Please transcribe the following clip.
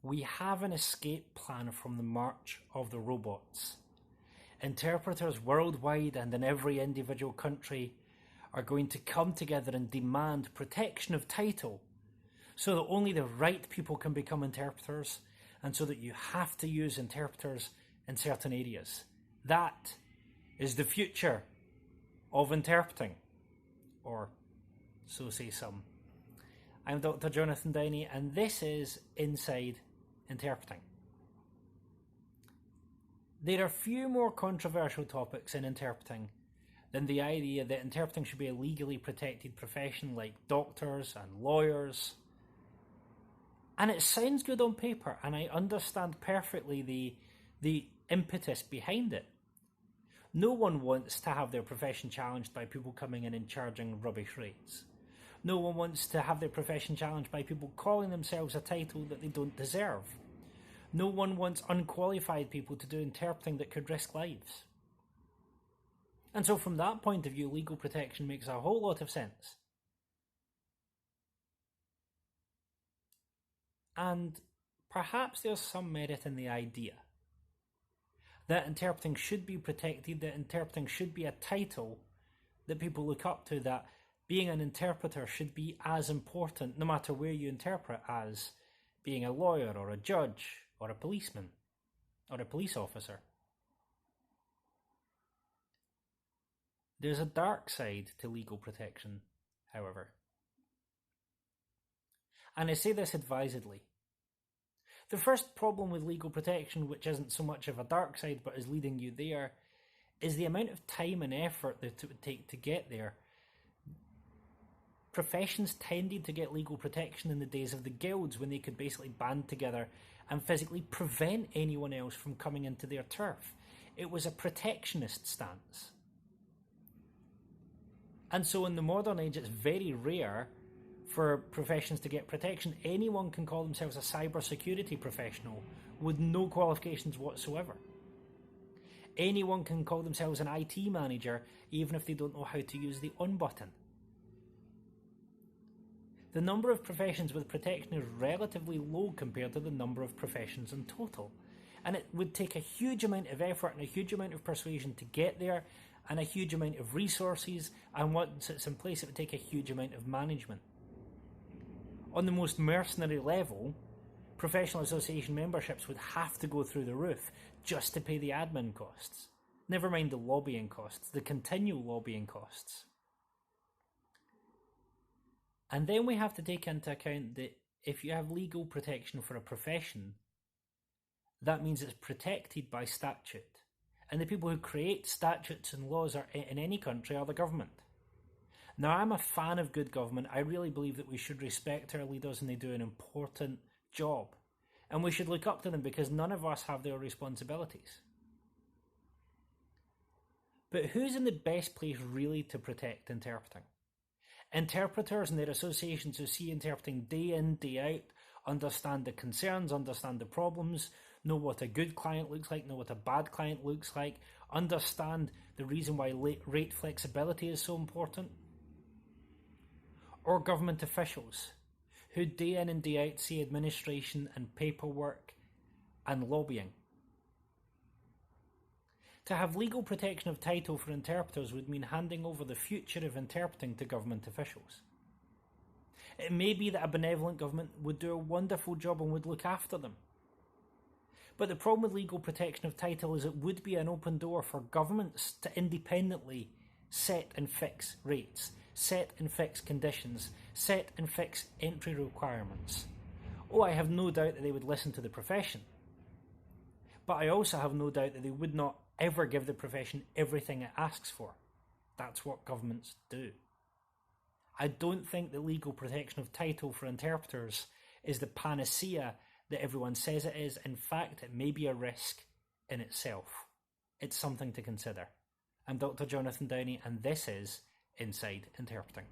We have an escape plan from the march of the robots. Interpreters worldwide and in every individual country are going to come together and demand protection of title so that only the right people can become interpreters, and so that you have to use interpreters in certain areas. That is the future of interpreting, or so say some. I'm Dr. Jonathan Downey, and this is Inside Interpreting. There are few more controversial topics in interpreting than the idea that interpreting should be a legally protected profession like doctors and lawyers. And it sounds good on paper, and I understand perfectly the impetus behind it. No one wants to have their profession challenged by people coming in and charging rubbish rates. No one wants to have their profession challenged by people calling themselves a title that they don't deserve. No one wants unqualified people to do interpreting that could risk lives. And so from that point of view, legal protection makes a whole lot of sense. And perhaps there's some merit in the idea that interpreting should be protected, that interpreting should be a title that people look up to, that being an interpreter should be as important, no matter where you interpret, as being a lawyer or a judge or a policeman or a police officer. There's a dark side to legal protection, however. And I say this advisedly. The first problem with legal protection, which isn't so much of a dark side but is leading you there, is the amount of time and effort that it would take to get there. Professions tended to get legal protection in the days of the guilds, when they could basically band together and physically prevent anyone else from coming into their turf. It was a protectionist stance. And so in the modern age, it's very rare for professions to get protection. Anyone can call themselves a cybersecurity professional with no qualifications whatsoever. Anyone can call themselves an IT manager even if they don't know how to use the on button. The number of professions with protection is relatively low compared to the number of professions in total. And it would take a huge amount of effort and a huge amount of persuasion to get there, and a huge amount of resources, and once it's in place it would take a huge amount of management. On the most mercenary level, professional association memberships would have to go through the roof just to pay the admin costs. Never mind the lobbying costs, the continual lobbying costs. And then we have to take into account that if you have legal protection for a profession, that means it's protected by statute. And the people who create statutes and laws in any country are the government. Now, I'm a fan of good government. I really believe that we should respect our leaders and they do an important job. And we should look up to them because none of us have their responsibilities. But who's in the best place really to protect interpreting? Interpreters and their associations who see interpreting day in, day out, understand the concerns, understand the problems, know what a good client looks like, know what a bad client looks like, understand the reason why rate flexibility is so important. Or government officials who day in and day out see administration and paperwork and lobbying. To have legal protection of title for interpreters would mean handing over the future of interpreting to government officials. It may be that a benevolent government would do a wonderful job and would look after them. But the problem with legal protection of title is it would be an open door for governments to independently set and fix rates, set and fix conditions, set and fix entry requirements. Oh, I have no doubt that they would listen to the profession. But I also have no doubt that they would not ever give the profession everything it asks for. That's what governments do. I don't think that legal protection of title for interpreters is the panacea that everyone says it is. In fact, it may be a risk in itself. It's something to consider. I'm Dr. Jonathan Downey, and this is Inside Interpreting.